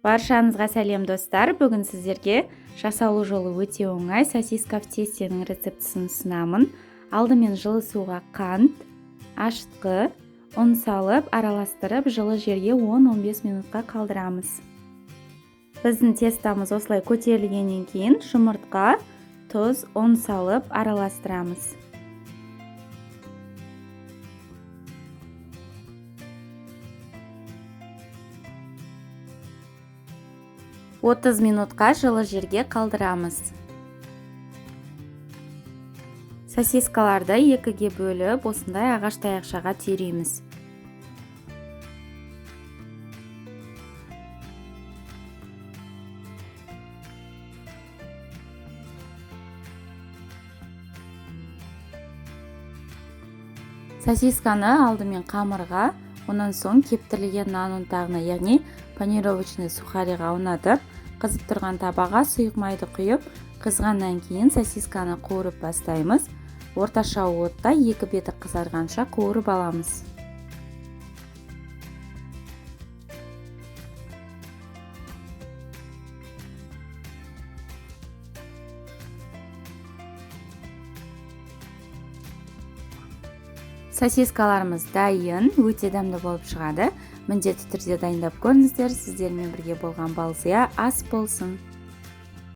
Баршаңызға сәлем достар. Бүгін сіздерге жасалу жолы өте оңай сосиска в тестенің рецептісін ұсынамын. Алдымен жылы суға қант, ашытқы, ұн салып, араластырып, жылы жерге 10-15 минутқа қалдырамыз. Біздің тестамыз осылай көтерілгеннен кейін жұмыртқа, тұз, ұн салып, араластырамыз. Отыз минутқа жылы жерге қалдырамыз. Сосискаларды екіге бөліп, осындай ағаш таяқшаға түйреміз. Сосисканы алдымен қамырға, онан соң кептірілген нан ұнтағына, яғни панировочный сухариға ұнатып, қызып тұрған табаға сұйық майды құйып, қызғаннан кейін сосисканы қуырып бастаймыз. Орташа отта екі беті қызарғанша қуырып аламыз. Сосискаларымыз дайын, өте дәмді болып шығады. Міндетті түрде дайындап көріңіздер. Сіздермен бірге болған Балзия ас болсын.